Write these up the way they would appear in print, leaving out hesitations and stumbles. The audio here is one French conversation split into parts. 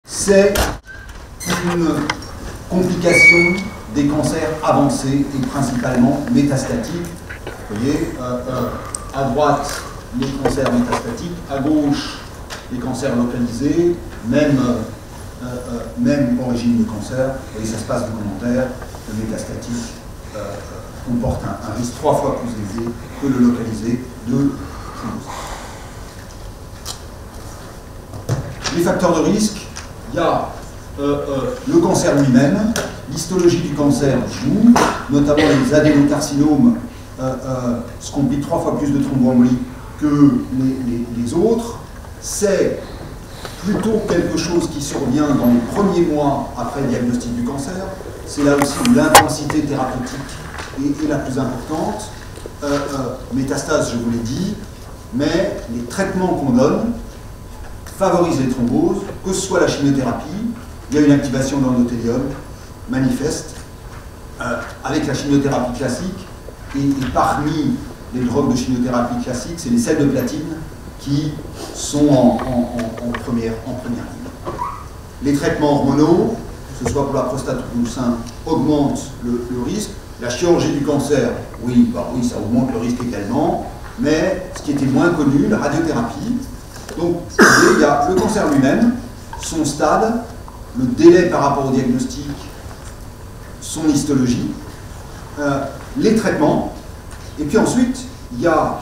c'est une complication des cancers avancés et principalement métastatiques. Vous voyez, à droite, les cancers métastatiques, à gauche, les cancers localisés, même origine de cancer. Vous voyez, ça se passe de commentaires. Le métastatique comporte un risque 3 fois plus élevé que le localisé de thrombose. Les facteurs de risque, il y a le cancer lui-même, l'histologie du cancer joue, notamment les adénocarcinomes se compliquent 3 fois plus de thromboembolie que les autres. C'est plutôt quelque chose qui survient dans les premiers mois après le diagnostic du cancer. C'est là aussi où l'intensité thérapeutique est la plus importante. Métastase, je vous l'ai dit, mais les traitements qu'on donne favorisent les thromboses, que ce soit la chimiothérapie, il y a une activation de l'endothélium manifeste avec la chimiothérapie classique, et parmi les drogues de chimiothérapie classique, c'est les sels de platine qui sont en première ligne. Les traitements hormonaux, que ce soit pour la prostate ou pour le sein, augmentent le risque. La chirurgie du cancer, oui, ça augmente le risque également, mais ce qui était moins connu, la radiothérapie. Donc, il y a le cancer lui-même, son stade, le délai par rapport au diagnostic, son histologie, les traitements, et puis ensuite, il y a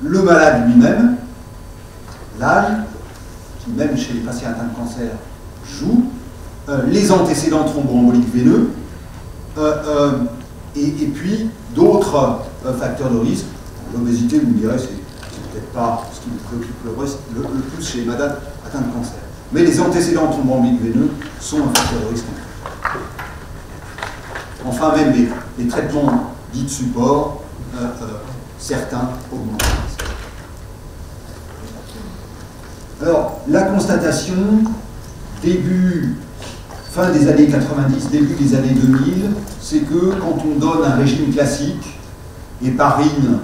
le malade lui-même, l'âge, qui même chez les patients atteints de cancer joue, les antécédents thromboemboliques veineux, et puis d'autres facteurs de risque. L'obésité, vous me direz, c'est peut-être pas ce qui nous préoccupe le plus chez les malades atteints de cancer. Mais les antécédents thromboemboliques veineux sont un facteur de risque. Enfin, même les traitements dits de support, certains augmentent le risque. Alors, la constatation, fin des années 90, début des années 2000, c'est que quand on donne un régime classique, héparine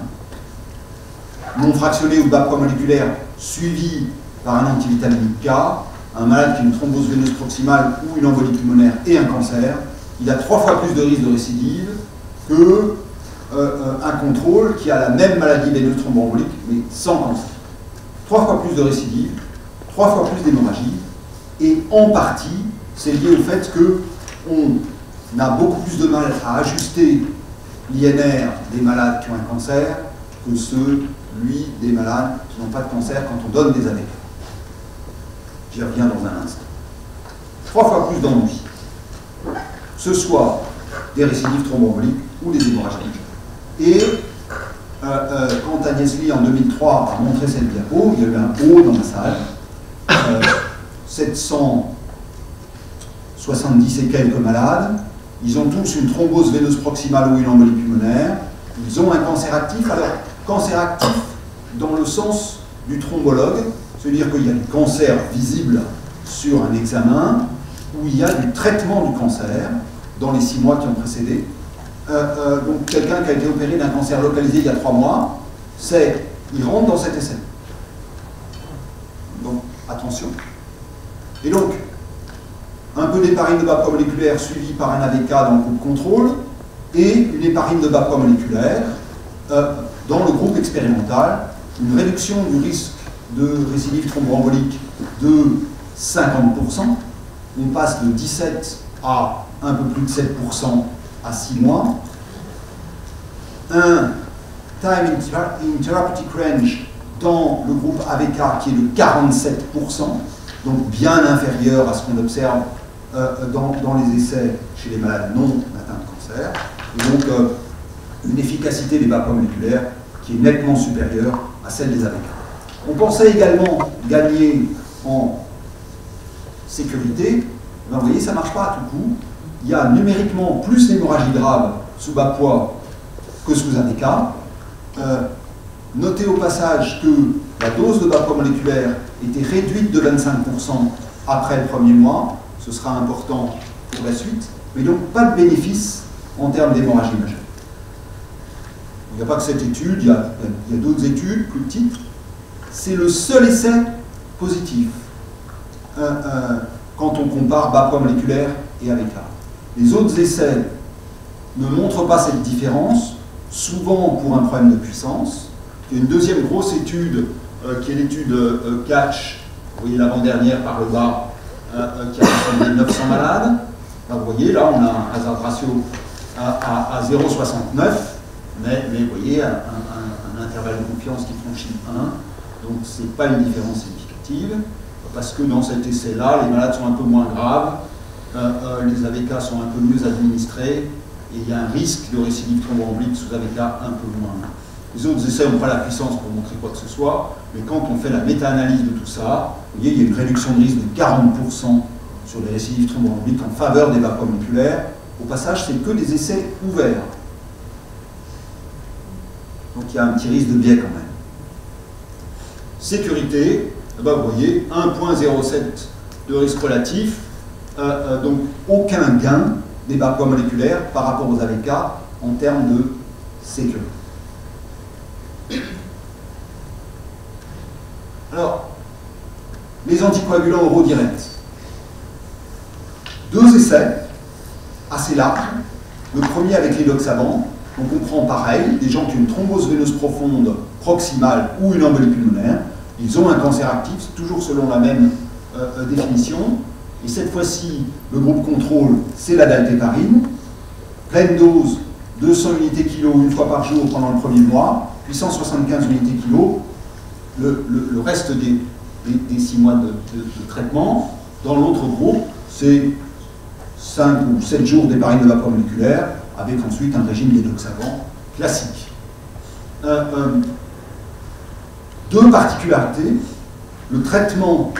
non fractionnée ou bas-promoléculaire, suivi par un antivitaminique K, un malade qui a une thrombose veineuse proximale ou une embolie pulmonaire et un cancer, il a 3 fois plus de risque de récidive que un contrôle qui a la même maladie veineuse thromboembolique mais sans cancer. 3 fois plus de récidive, 3 fois plus d'hémorragie, et en partie, c'est lié au fait qu'on a beaucoup plus de mal à ajuster l'INR des malades qui ont un cancer que celui des malades qui n'ont pas de cancer quand on donne des AVK. J'y reviens dans un instant. 3 fois plus d'ennuis. Ce soit des récidives thromboemboliques ou des hémorragies. Et quand Agnès Lee, en 2003, a montré cette diapo, il y a eu un haut dans la salle, 770 et quelques malades, ils ont tous une thrombose veineuse proximale ou une embolie pulmonaire, ils ont un cancer actif. Alors, cancer actif dans le sens du thrombologue, c'est-à-dire qu'il y a du cancer visible sur un examen, où il y a du traitement du cancer dans les 6 mois qui ont précédé. Donc quelqu'un qui a été opéré d'un cancer localisé il y a 3 mois, il rentre dans cet essai. Donc attention. Et donc, un peu d'héparine de bas promoléculaire suivi par un AVK dans le groupe contrôle, et une héparine de bas promoléculaire dans le groupe expérimental, une réduction du risque de récidive thromboembolique de 50%. On passe de 17 à un peu plus de 7% à 6 mois. Un time in therapeutic range dans le groupe AVK qui est de 47%, donc bien inférieur à ce qu'on observe dans les essais chez les malades non atteints de cancer. Et donc une efficacité des bas moléculaires qui est nettement supérieure à celle des AVK. On pensait également gagner en sécurité. Ben, vous voyez, ça ne marche pas à tout coup. Il y a numériquement plus d'hémorragie grave sous bas poids que sous AVK. Notez au passage que la dose de bas moléculaire était réduite de 25% après le premier mois. Ce sera important pour la suite. Mais donc pas de bénéfice en termes d'hémorragie majeure. Il n'y a pas que cette étude, il y a d'autres études plus petites. C'est le seul essai positif quand on compare bas poids moléculaire et AVK. Les autres essais ne montrent pas cette différence, souvent pour un problème de puissance. Il y a une deuxième grosse étude, qui est l'étude CATCH, vous voyez l'avant-dernière par le bas, qui a rassemblé 900 malades. Là, vous voyez, là, on a un hazard ratio à 0,69, mais vous voyez, un intervalle de confiance qui franchit 1, donc ce n'est pas une différence significative, parce que dans cet essai-là, les malades sont un peu moins graves, les AVK sont un peu mieux administrés, et il y a un risque de récidive thromboembolique sous AVK un peu moins. Les autres essais n'ont pas la puissance pour montrer quoi que ce soit, mais quand on fait la méta-analyse de tout ça, vous voyez, il y a une réduction de risque de 40% sur les récidives thromboemboliques en faveur des bas poids moléculaires. Au passage, c'est que des essais ouverts. Donc il y a un petit risque de biais quand même. Sécurité, eh ben, vous voyez, 1,07 de risque relatif, donc aucun gain des bas poids moléculaires par rapport aux AVK en termes de sécurité. Alors, les anticoagulants oraux directs. Deux essais assez larges. Le premier avec l'édoxaban. Donc on prend pareil, des gens qui ont une thrombose veineuse profonde proximale ou une embolie pulmonaire. Ils ont un cancer actif, toujours selon la même définition. Et cette fois-ci, le groupe contrôle, c'est la daltéparine. Pleine dose, 200 unités kilo une fois par jour pendant le premier mois, puis 175 unités kilo le reste des 6 mois de traitement. Dans l'autre groupe, c'est 5 ou 7 jours d'héparine de vapeur moléculaire, avec ensuite un régime d'édoxaban classique. Deux particularités. Le traitement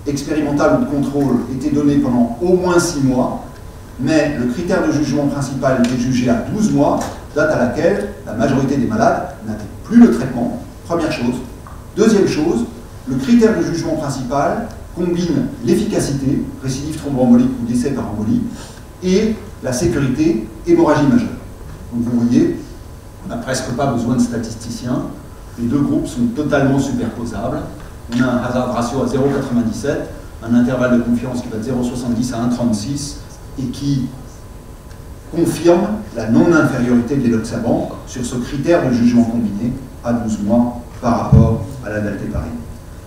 expérimental ou de contrôle était donné pendant au moins 6 mois, mais le critère de jugement principal était jugé à 12 mois, date à laquelle la majorité des malades n'avaient plus le traitement. Première chose. Deuxième chose, le critère de jugement principal combine l'efficacité, récidive thromboembolique ou décès par embolie, et la sécurité, hémorragie majeure. Donc vous voyez, on n'a presque pas besoin de statisticiens. Les deux groupes sont totalement superposables. On a un hazard ratio à 0,97, un intervalle de confiance qui va de 0,70 à 1,36 et qui confirme la non-infériorité de l'édoxaban sur ce critère de jugement combiné à 12 mois par rapport à la daltéparine.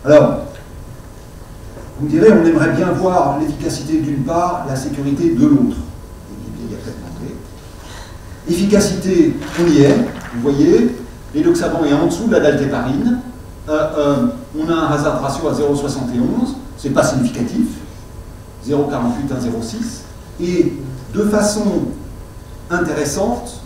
Alors, vous me direz, on aimerait bien voir l'efficacité d'une part, la sécurité de l'autre. Efficacité, on y est, vous voyez, l'édoxaban est en dessous de la daltéparine, on a un hazard ratio à 0,71, c'est pas significatif, 0,48 à 0,6, et de façon intéressante,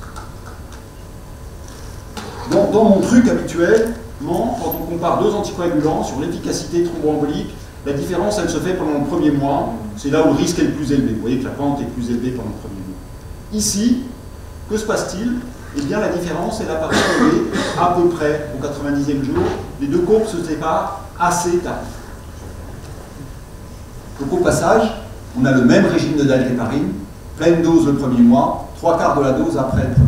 dans mon truc habituellement, quand on compare deux anticoagulants sur l'efficacité thromboembolique, la différence, elle se fait pendant le premier mois. C'est là où le risque est le plus élevé. Vous voyez que la pente est plus élevée pendant le premier mois. Ici, que se passe-t-il? Eh bien, la différence, elle apparaît à peu près au 90e jour. Les deux courbes se séparent assez tard. Donc, au passage, on a le même régime de daltéparine, pleine dose le premier mois, 3/4 de la dose après le premier mois.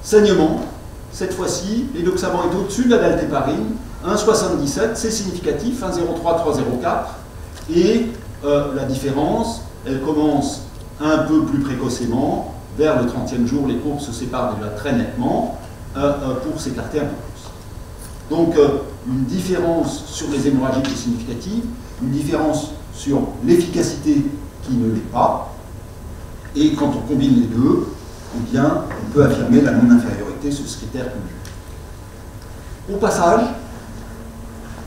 Saignement, cette fois-ci, l'édoxaban est au-dessus de la daltéparine, 1,77, c'est significatif, 1,03, 3,04, et la différence, elle commence un peu plus précocement, vers le 30e jour, les courbes se séparent déjà très nettement, pour s'écarter un peu plus. Donc, une différence sur les hémorragies qui est significative, une différence sur l'efficacité qui ne l'est pas, et quand on combine les deux, eh bien, on peut affirmer la non-infériorité sur ce critère conjugué. Au passage,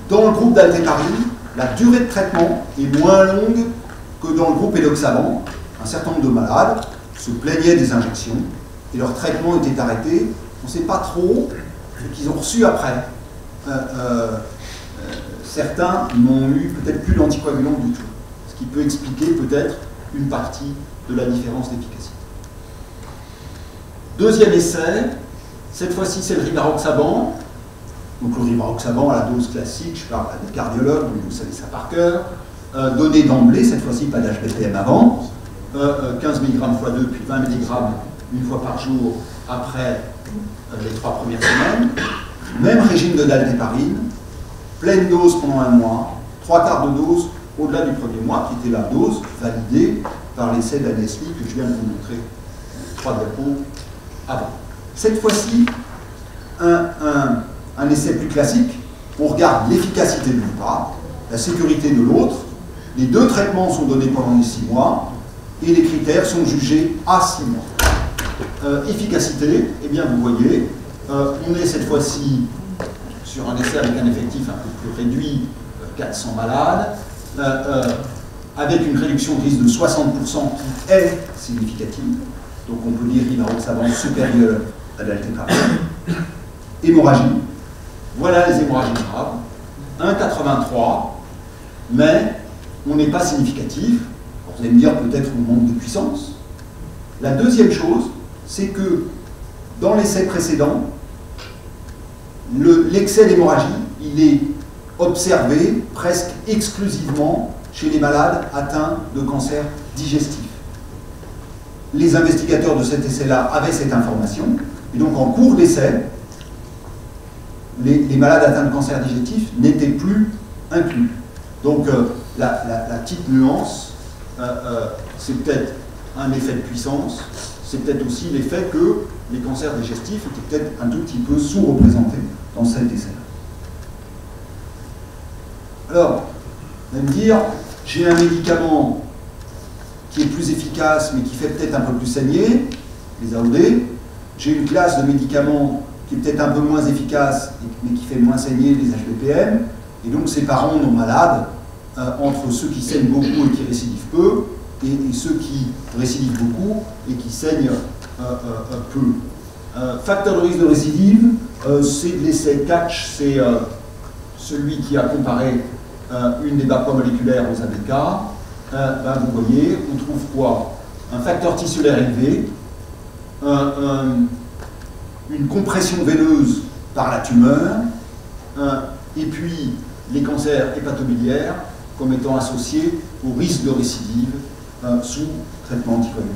dans le groupe daltéparine, la durée de traitement est moins longue que dans le groupe édoxaban. Un certain nombre de malades se plaignaient des injections et leur traitement était arrêté. On ne sait pas trop ce qu'ils ont reçu après. Certains n'ont eu peut-être plus d'anticoagulants du tout, ce qui peut expliquer peut-être une partie de la différence d'efficacité. Deuxième essai, cette fois-ci c'est le rivaroxaban. Donc le rivaroxaban à la dose classique, je parle à des cardiologues, vous savez ça par cœur, donné d'emblée, cette fois-ci pas d'HPTM avant, 15 mg x 2 puis 20 mg une fois par jour après les 3 premières semaines. Même régime de daltéparine, pleine dose pendant un mois, 3/4 de dose au-delà du premier mois, qui était la dose validée par l'essai d'Annesley que je viens de vous montrer 3 diapos avant. Cette fois-ci, un essai plus classique, on regarde l'efficacité d'une part, la sécurité de l'autre, les deux traitements sont donnés pendant les 6 mois, et les critères sont jugés à 6 mois. Efficacité, eh bien vous voyez, on est cette fois-ci sur un essai avec un effectif un peu plus réduit, 400 malades, avec une réduction de risque de 60% qui est significative. Donc on peut dire ivaroxaban supérieur à l'altécarone. Hémorragie. Voilà les hémorragies graves. 1,83, mais on n'est pas significatif. Alors, vous allez me dire peut-être on manque de puissance. La deuxième chose, c'est que dans l'essai précédent, l'excès d'hémorragie, il est observé presque exclusivement chez les malades atteints de cancer digestif. Les investigateurs de cet essai-là avaient cette information, et donc en cours d'essai, les malades atteints de cancer digestif n'étaient plus inclus. Donc la petite nuance, c'est peut-être un effet de puissance, c'est peut-être aussi l'effet que les cancers digestifs étaient peut-être un tout petit peu sous-représentés dans cet essai-là. Alors, vous allez me dire, j'ai un médicament qui est plus efficace mais qui fait peut-être un peu plus saigner, les AOD. J'ai une classe de médicaments qui est peut-être un peu moins efficace mais qui fait moins saigner, les HBPM. Et donc séparons nos malades entre ceux qui saignent beaucoup et qui récidivent peu et ceux qui récidivent beaucoup et qui saignent peu. Facteur de risque de récidive, c'est de l'essai CATCH, c'est celui qui a comparé une des bactéries-moléculaires aux ABK. Vous voyez, on trouve quoi? Un facteur tissulaire élevé, une compression veineuse par la tumeur, et puis les cancers hépatobiliaires comme étant associés au risque de récidive sous traitement anticoagulant.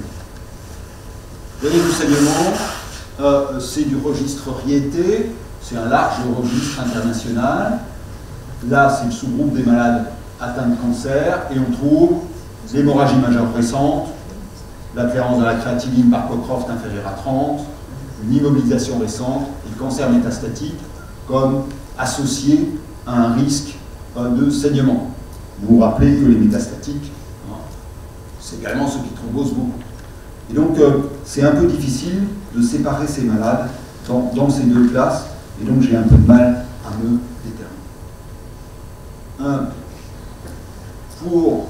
Le risque de saignement, c'est du registre Rieté, c'est un large registre international. Là, c'est le sous-groupe des malades atteints de cancer, et on trouve l'hémorragie majeure récente, la clairance de la créatinine par Cockcroft inférieure à 30, une immobilisation récente, et le cancer métastatique comme associé à un risque de saignement. Vous vous rappelez que les métastatiques, c'est également ceux qui thrombosent beaucoup. Et donc, c'est un peu difficile de séparer ces malades dans ces deux classes, et donc j'ai un peu de mal à me déterminer. Pour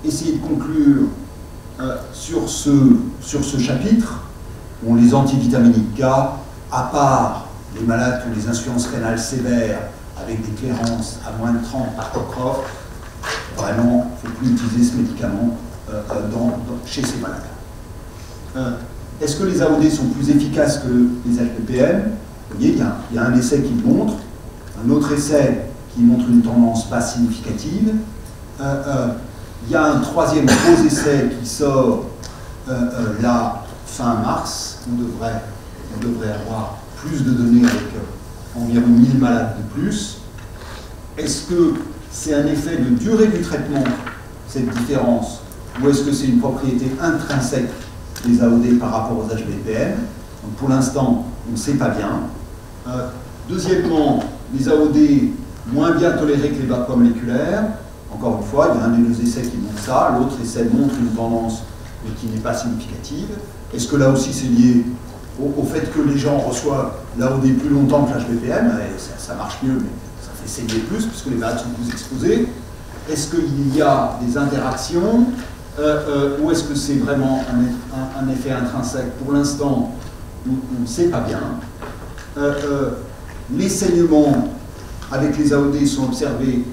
essayer de conclure sur ce chapitre, les antivitaminiques K, à part les malades qui ont des insuffisances rénales sévères avec des clairances à moins de 30 par Cockcroft, vraiment, il ne faut plus utiliser ce médicament chez ces malades. Est-ce que les AOD sont plus efficaces que les HBPM? Vous voyez, il y a un essai qui le montre, un autre essai qui montre une tendance pas significative. Il y a un troisième gros essai qui sort là, fin mars. On devrait avoir plus de données avec environ 1000 malades de plus. Est-ce que c'est un effet de durée du traitement, cette différence, ou est-ce que c'est une propriété intrinsèque des AOD par rapport aux HBPM? Donc pour l'instant, on ne sait pas bien. Deuxièmement, les AOD moins bien tolérés que les bactéries-moléculaires. Encore une fois, il y a un des deux essais qui montre ça, l'autre essai montre une tendance mais qui n'est pas significative. Est-ce que là aussi c'est lié au fait que les gens reçoivent l'AOD plus longtemps que l'HBPM? Ça marche mieux, mais ça fait saigner plus puisque les malades sont plus exposés. Est-ce qu'il y a des interactions ou est-ce que c'est vraiment un effet intrinsèque? Pour l'instant, on ne sait pas bien. Les saignements avec les AOD sont observés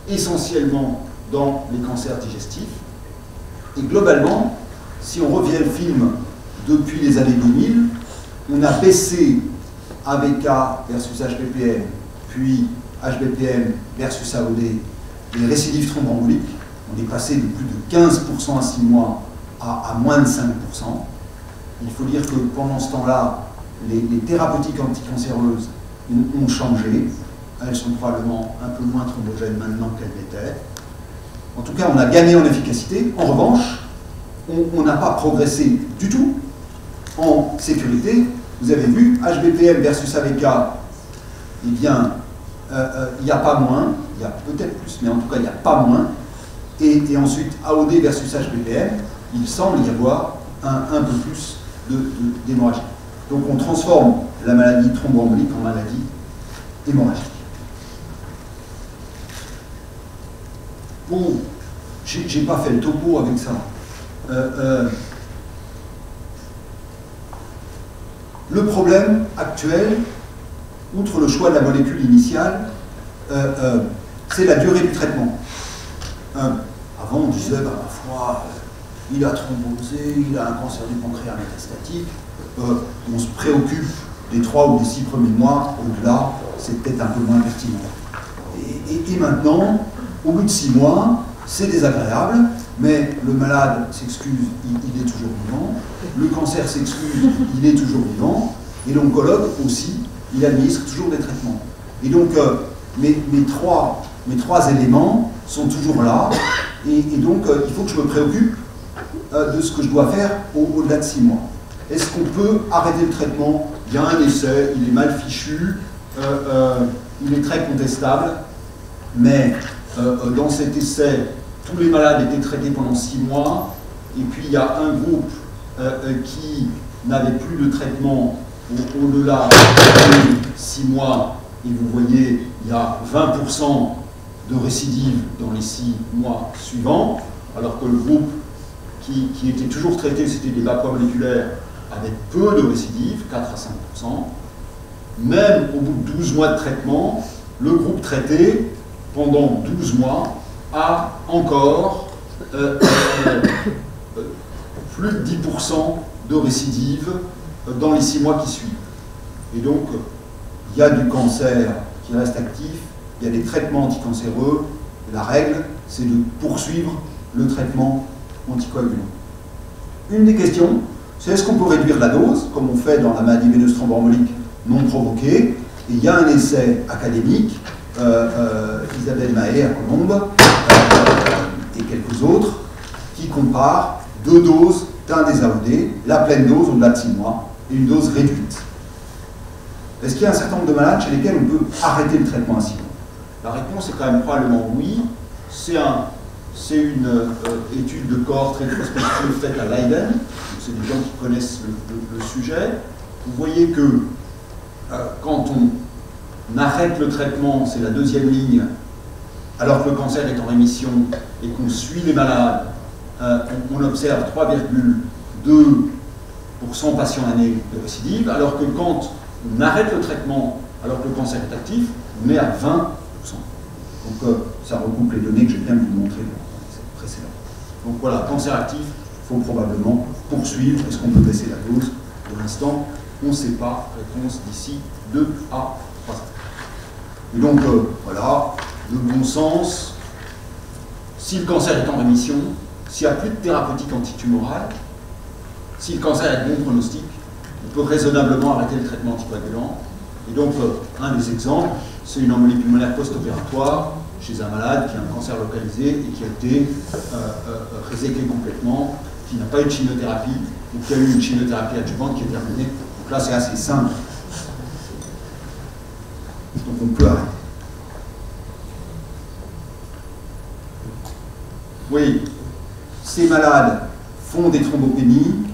essentiellement dans les cancers digestifs. Et globalement, si on revient le film depuis les années 2000, on a baissé ABK versus HBPM, puis HBPM versus AOD, les récidives thromboemboliques. On est passé de plus de 15% à 6 mois à moins de 5%. Il faut dire que pendant ce temps-là, les thérapeutiques anticancéreuses ont changé. elles sont probablement un peu moins thrombogènes maintenant qu'elles l'étaient. En tout cas, on a gagné en efficacité. En revanche, on n'a pas progressé du tout en sécurité. Vous avez vu, HBPM versus AVK, eh bien, il n'y a pas moins, il y a peut-être plus, mais en tout cas, il n'y a pas moins. Et ensuite, AOD versus HBPM, il semble y avoir un peu plus d'hémorragie. Donc on transforme la maladie thromboembolique en maladie hémorragique. Bon, j'ai pas fait le topo avec ça. Le problème actuel, outre le choix de la molécule initiale, c'est la durée du traitement. Avant, on disait, bah, ma foi, il a thrombosé, il a un cancer du pancréas métastatique, on se préoccupe des 3 ou des 6 premiers mois, au-delà, c'est peut-être un peu moins pertinent. Et maintenant, au bout de 6 mois, c'est désagréable, mais le malade s'excuse, il est toujours vivant, le cancer s'excuse, il est toujours vivant, et l'oncologue aussi, il administre toujours des traitements. Et donc, mes trois éléments sont toujours là, et donc il faut que je me préoccupe de ce que je dois faire au-delà de 6 mois. Est-ce qu'on peut arrêter le traitement? Il y a un essai, il est mal fichu, il est très contestable, mais dans cet essai, tous les malades étaient traités pendant 6 mois, et puis il y a un groupe qui n'avait plus de traitement au-delà de 6 mois, et vous voyez, il y a 20% de récidive dans les 6 mois suivants, alors que le groupe qui était toujours traité, c'était des bas poids moléculaires, avec peu de récidive, 4 à 5%. Même au bout de 12 mois de traitement, le groupe traité, pendant 12 mois, a encore plus de 10% de récidive dans les 6 mois qui suivent. Et donc, il y a du cancer qui reste actif, il y a des traitements anticancéreux, et la règle, c'est de poursuivre le traitement anticoagulant. Une des questions, c'est est-ce qu'on peut réduire la dose, comme on fait dans la maladie veineuse thromboembolique non provoquée. Et il y a un essai académique, Isabelle Mahé à Colombes, et quelques autres, qui comparent 2 doses d'un des AOD, la pleine dose au-delà de 6 mois, et une dose réduite. Est-ce qu'il y a un certain nombre de malades chez lesquels on peut arrêter le traitement à 6 mois? La réponse est quand même probablement oui. C'est une étude de cohorte rétrospective faite à Leiden. C'est des gens qui connaissent le sujet. Vous voyez que quand on arrête le traitement, c'est la 2e ligne, alors que le cancer est en rémission et qu'on suit les malades, on observe 3,2% patients année de récidive, alors que quand on arrête le traitement, alors que le cancer est actif, on est à 20%. Donc ça regroupe les données que j'ai bien vous montrer précédemment. Donc voilà, cancer actif, il faut probablement poursuivre. Est-ce qu'on peut baisser la dose? Pour l'instant, on ne sait pas. Réponse d'ici 2 à 3 ans. Et donc voilà, de bon sens, si le cancer est en rémission, s'il n'y a plus de thérapeutique antitumorale, si le cancer est de bon pronostic, on peut raisonnablement arrêter le traitement anticoagulant. Et donc, un des exemples, c'est une embolie pulmonaire post-opératoire chez un malade qui a un cancer localisé et qui a été réséqué complètement, qui n'a pas eu de chimiothérapie, ou qui a eu une chimiothérapie adjuvante qui est terminée. Donc là, c'est assez simple. Donc on peut arrêter. Oui, ces malades font des thrombopénies.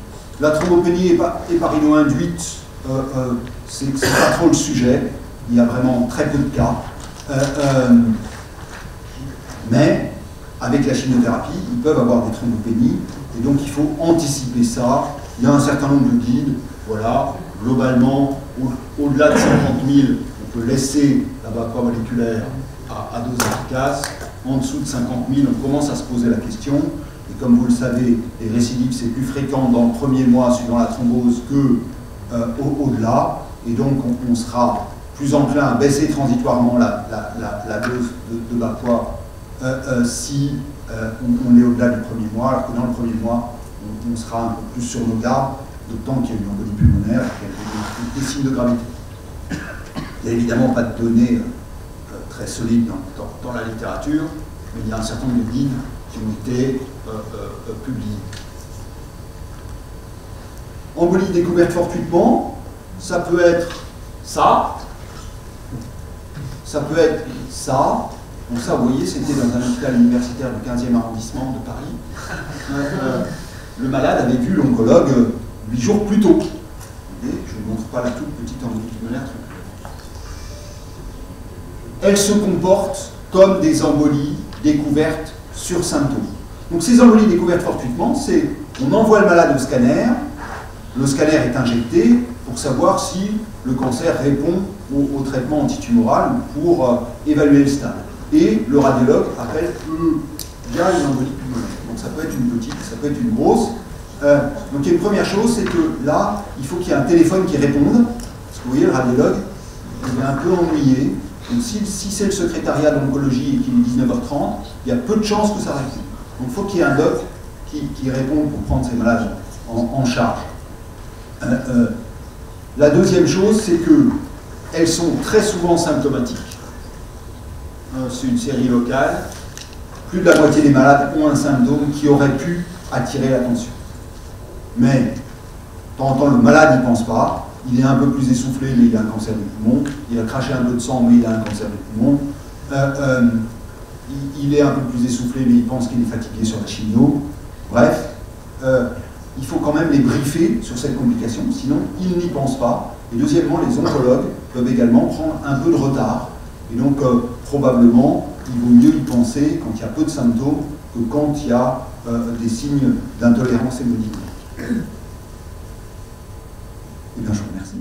La thrombopénie héparino-induite, c'est pas trop le sujet. Il y a vraiment très peu de cas. Mais avec la chimiothérapie, ils peuvent avoir des thrombopénies. Et donc il faut anticiper ça. Il y a un certain nombre de guides. Voilà, globalement, au-delà de 50 000, on peut laisser la vapeur moléculaire à dose efficace. En dessous de 50 000, on commence à se poser la question. Et comme vous le savez, les récidives, c'est plus fréquent dans le premier mois suivant la thrombose que au-delà. Et donc, on sera plus enclin à baisser transitoirement la dose de vapeur si on est au-delà du premier mois, alors que dans le premier mois, on sera un peu plus sur nos gardes, d'autant qu'il y a une embolie pulmonaire, qu'il y a des signes de gravité. Il n'y a évidemment pas de données très solide dans la littérature, mais il y a un certain nombre de guides qui ont été publiés. Embolie découverte fortuitement, ça peut être ça, ça peut être ça. Donc ça, vous voyez, c'était dans un hôpital universitaire du 15e arrondissement de Paris. Le malade avait vu l'oncologue 8 jours plus tôt. Et je ne vous montre pas la toute petite embolie pulmonaire. Elle se comporte comme des embolies découvertes sur symptômes. Donc ces embolies découvertes fortuitement, c'est on envoie le malade au scanner, le scanner est injecté pour savoir si le cancer répond au traitement antitumoral pour évaluer le stade. Et le radiologue appelle il y a une embolie pulmonaire. Donc ça peut être une petite, ça peut être une grosse. Donc il y a une première chose, c'est que là, il faut qu'il y ait un téléphone qui réponde. Parce que vous voyez, le radiologue, il est un peu ennuyé. Donc si c'est le secrétariat d'oncologie et qu'il est 19h30, il y a peu de chances que ça réponde. Donc il faut qu'il y ait un doc qui réponde pour prendre ces malades en charge. La deuxième chose, c'est qu'elles sont très souvent symptomatiques. C'est une série locale. Plus de la moitié des malades ont un symptôme qui aurait pu attirer l'attention. Mais, de temps en temps, le malade n'y pense pas. Il est un peu plus essoufflé, mais il a un cancer du poumon. Il a craché un peu de sang, mais il a un cancer du poumon. Il est un peu plus essoufflé, mais il pense qu'il est fatigué sur la chimio. Bref, il faut quand même les briefer sur cette complication, sinon ils n'y pensent pas. Et deuxièmement, les oncologues peuvent également prendre un peu de retard. Et donc, probablement, il vaut mieux y penser quand il y a peu de symptômes que quand il y a des signes d'intolérance hémodynamique. Eh bien, je vous remercie.